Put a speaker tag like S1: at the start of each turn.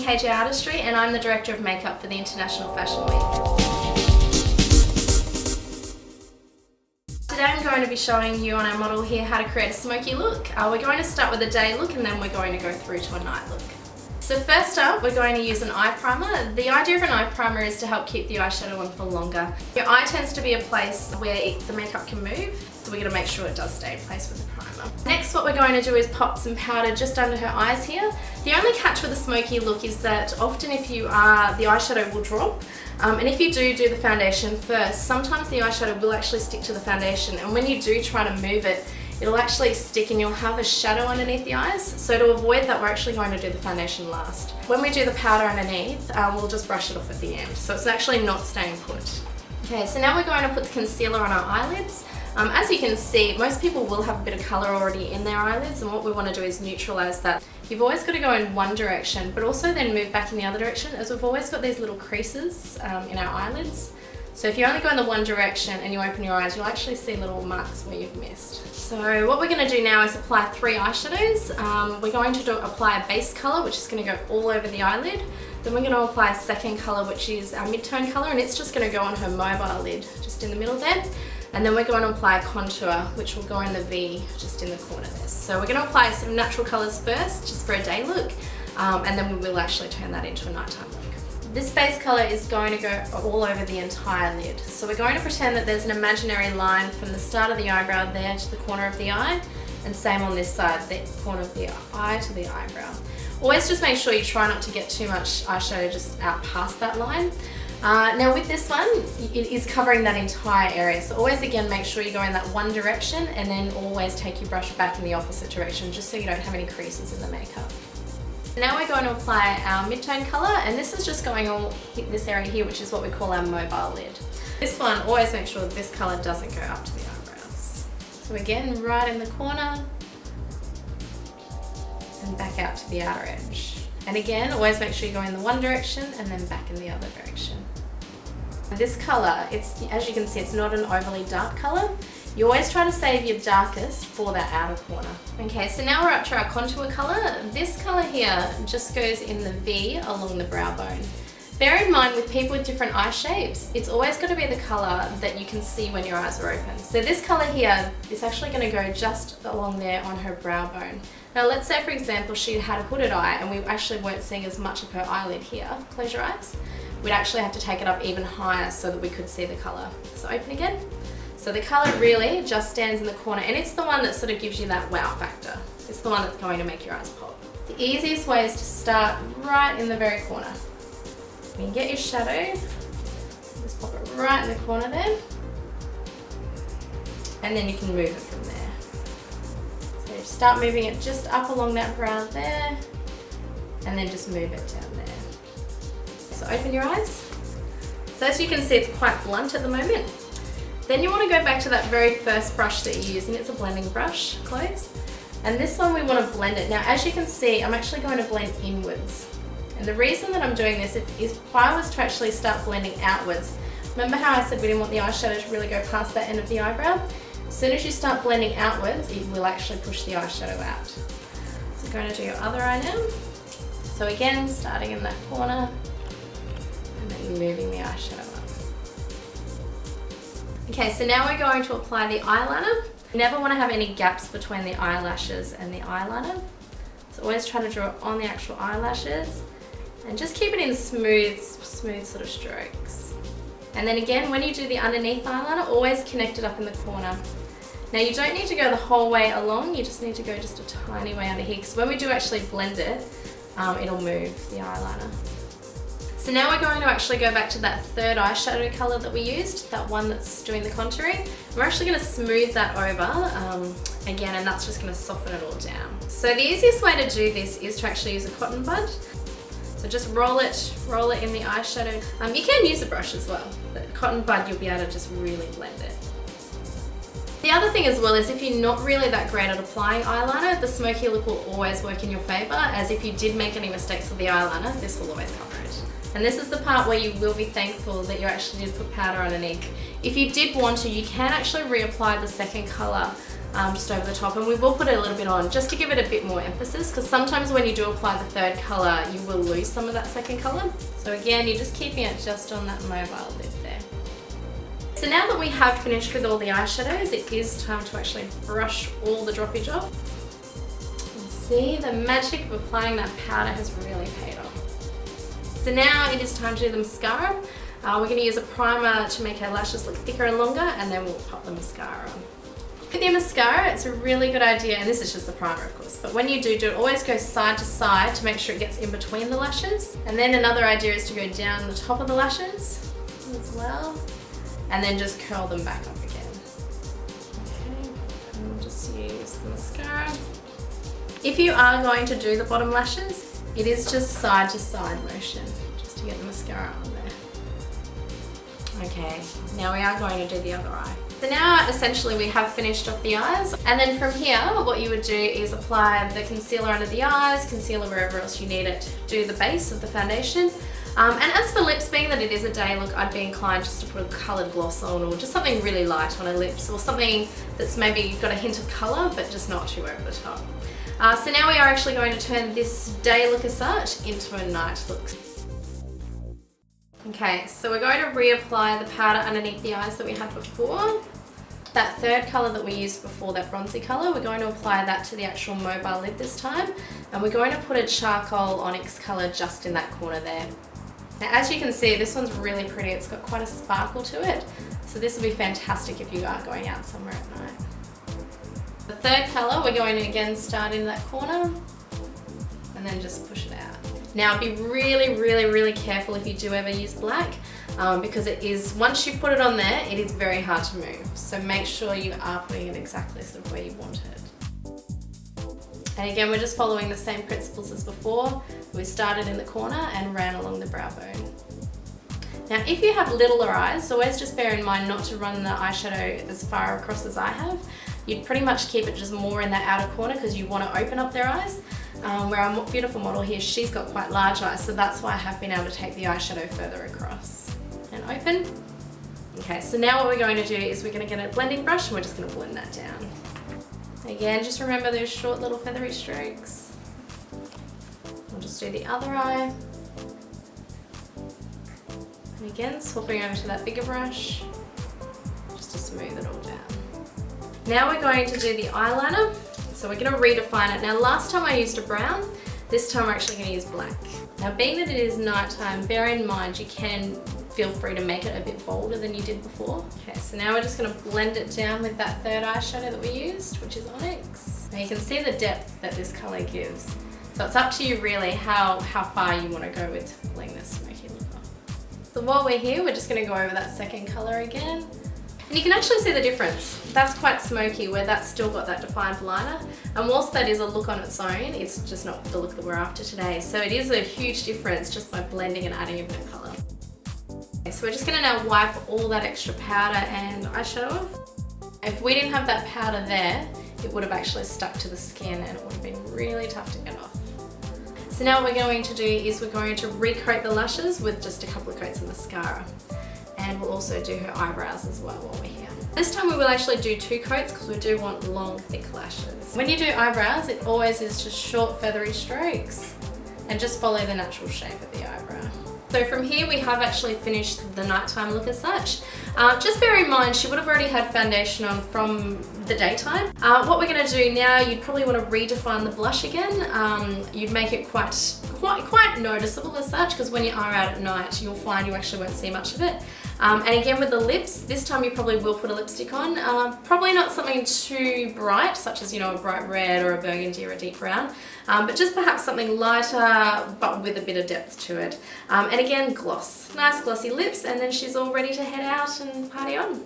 S1: KJ Artistry and I'm the Director of Makeup for the International Fashion Week. Today I'm going to be showing you on our model here how to create a smoky look. We're going to start with a day look and then we're going to go through to a night look. So first up, we're going to use an eye primer. The idea of an eye primer is to help keep the eyeshadow on for longer. Your eye tends to be a place where the makeup can move, so we're going to make sure it does stay in place with the primer. Next, what we're going to do is pop some powder just under her eyes here. The only catch with a smoky look is that often the eyeshadow will drop. And if you do the foundation first, sometimes the eyeshadow will actually stick to the foundation, and when you do try to move it, it'll actually stick and you'll have a shadow underneath the eyes. So to avoid that, we're actually going to do the foundation last. When we do the powder underneath, we'll just brush it off at the end. So it's actually not staying put. Okay, so now we're going to put the concealer on our eyelids. As you can see, most people will have a bit of colour already in their eyelids, and what we want to do is neutralise that. You've always got to go in one direction, but also then move back in the other direction, as we've always got these little creases in our eyelids. So if you only go in the one direction and you open your eyes, you'll actually see little marks where you've missed. So what we're going to do now is apply 3 eyeshadows. We're going to apply a base colour, which is going to go all over the eyelid. Then we're going to apply a second colour, which is our mid-tone colour, and it's just going to go on her mobile lid, just in the middle there. And then we're going to apply a contour, which will go in the V, just in the corner there. So we're going to apply some natural colours first, just for a day look, and then we will actually turn that into a nighttime look. This base colour is going to go all over the entire lid. So we're going to pretend that there's an imaginary line from the start of the eyebrow there to the corner of the eye, and same on this side, the corner of the eye to the eyebrow. Always just make sure you try not to get too much eyeshadow just out past that line. Now with this one, it is covering that entire area, so always again make sure you go in that one direction and then always take your brush back in the opposite direction, just so you don't have any creases in the makeup. Now we're going to apply our mid-tone colour, and this is just going on this area here, which is what we call our mobile lid. This one, always make sure that this colour doesn't go up to the eyebrows. So again, right in the corner and back out to the outer edge. And again, always make sure you go in the one direction and then back in the other direction. This colour, as you can see, it's not an overly dark colour. You always try to save your darkest for that outer corner. Okay, so now we're up to our contour colour. This colour here just goes in the V along the brow bone. Bear in mind, with people with different eye shapes, it's always going to be the colour that you can see when your eyes are open. So this colour here is actually going to go just along there on her brow bone. Now let's say, for example, she had a hooded eye and we actually weren't seeing as much of her eyelid here. Close your eyes. We'd actually have to take it up even higher so that we could see the colour. So open again. So the colour really just stands in the corner, and it's the one that sort of gives you that wow factor. It's the one that's going to make your eyes pop. The easiest way is to start right in the very corner. You can get your shadow, just pop it right in the corner there, and then you can move it from there. So start moving it just up along that brow there, and then just move it down there. So open your eyes. So as you can see, it's quite blunt at the moment. Then you want to go back to that very first brush that you're using. It's a blending brush, close. And this one we want to blend it. Now as you can see, I'm actually going to blend inwards. And the reason that I'm doing this is if I was to actually start blending outwards, remember how I said we didn't want the eyeshadow to really go past that end of the eyebrow? As soon as you start blending outwards, it will actually push the eyeshadow out. So I'm going to do your other eye now. So again, starting in that corner, and then moving the eyeshadow up. Okay, so now we're going to apply the eyeliner. You never want to have any gaps between the eyelashes and the eyeliner. So always try to draw it on the actual eyelashes and just keep it in smooth sort of strokes. And then again, when you do the underneath eyeliner, always connect it up in the corner. Now you don't need to go the whole way along, you just need to go just a tiny way under here, because when we do actually blend it, it'll move the eyeliner. So now we're going to actually go back to that third eyeshadow colour that we used, that one that's doing the contouring. We're actually going to smooth that over again, and that's just going to soften it all down. So the easiest way to do this is to actually use a cotton bud. So just roll it in the eyeshadow. You can use a brush as well, but cotton bud you'll be able to just really blend it. The other thing as well is if you're not really that great at applying eyeliner, the smoky look will always work in your favour, as if you did make any mistakes with the eyeliner, this will always cover it. And this is the part where you will be thankful that you actually did put powder underneath. If you did want to, you can actually reapply the second colour just over the top, and we will put it a little bit on just to give it a bit more emphasis, because sometimes when you do apply the third colour you will lose some of that second colour. So again, you're just keeping it just on that mobile lid there. So now that we have finished with all the eyeshadows, it is time to actually brush all the droppage off. And see, the magic of applying that powder has really paid off. So now it is time to do the mascara. We're going to use a primer to make our lashes look thicker and longer, and then we'll pop the mascara on. With your mascara, it's a really good idea, and this is just the primer of course, but when you do it, always go side to side to make sure it gets in between the lashes. And then another idea is to go down the top of the lashes as well, and then just curl them back up again. Okay, and we'll just use the mascara. If you are going to do the bottom lashes, it is just side to side motion, just to get the mascara on there. Okay, now we are going to do the other eye. So now essentially we have finished off the eyes, and then from here what you would do is apply the concealer under the eyes, concealer wherever else you need it, do the base of the foundation. And as for lips, being that it is a day look, I'd be inclined just to put a coloured gloss on, or just something really light on her lips, or something that's maybe got a hint of colour but just not too over the top. So now we are actually going to turn this day look as such into a night look. Okay, so we're going to reapply the powder underneath the eyes that we had before. That third colour that we used before, that bronzy colour, we're going to apply that to the actual mobile lid this time. And we're going to put a charcoal onyx colour just in that corner there. Now as you can see, this one's really pretty. It's got quite a sparkle to it. So this will be fantastic if you are going out somewhere at night. The third colour, we're going to again start in that corner and then just push it out. Now be really careful if you do ever use black, because it is, once you put it on there, it is very hard to move. So make sure you are putting it exactly sort of where you want it. And again, we're just following the same principles as before. We started in the corner and ran along the brow bone. Now if you have littler eyes, always just bear in mind not to run the eyeshadow as far across as I have. You'd pretty much keep it just more in that outer corner because you want to open up their eyes. Where our beautiful model here, she's got quite large eyes, so that's why I have been able to take the eyeshadow further across. And open. Okay, so now what we're going to do is we're going to get a blending brush and we're just going to blend that down. Again, just remember those short little feathery strokes. We'll just do the other eye. And again, swapping over to that bigger brush, just to smooth it all down. Now we're going to do the eyeliner. So we're going to redefine it. Now last time I used a brown, this time we're actually going to use black. Now being that it is nighttime, bear in mind you can feel free to make it a bit bolder than you did before. Okay, so now we're just going to blend it down with that third eyeshadow that we used, which is Onyx. Now you can see the depth that this colour gives. So it's up to you really how far you want to go with pulling this smoky look on. So while we're here, we're just going to go over that second colour again. And you can actually see the difference. That's quite smoky, where that's still got that defined liner. And whilst that is a look on its own, it's just not the look that we're after today. So it is a huge difference just by blending and adding a bit of colour. Okay, so we're just going to now wipe all that extra powder and eyeshadow off. If we didn't have that powder there, it would have actually stuck to the skin and it would have been really tough to get off. So now what we're going to do is we're going to recoat the lashes with just a couple of coats of mascara. And we'll also do her eyebrows as well while we're here. This time we will actually do 2 coats because we do want long, thick lashes. When you do eyebrows, it always is just short, feathery strokes and just follow the natural shape of the eyebrow. So from here we have actually finished the nighttime look as such. Just bear in mind she would have already had foundation on from the daytime. What we're going to do now, you'd probably want to redefine the blush again. You'd make it quite noticeable as such, because when you are out at night you'll find you actually won't see much of it. And again with the lips, this time you probably will put a lipstick on. Probably not something too bright, such as, you know, a bright red or a burgundy or a deep brown, but just perhaps something lighter but with a bit of depth to it. And again, gloss. Nice glossy lips, and then she's all ready to head out and party on.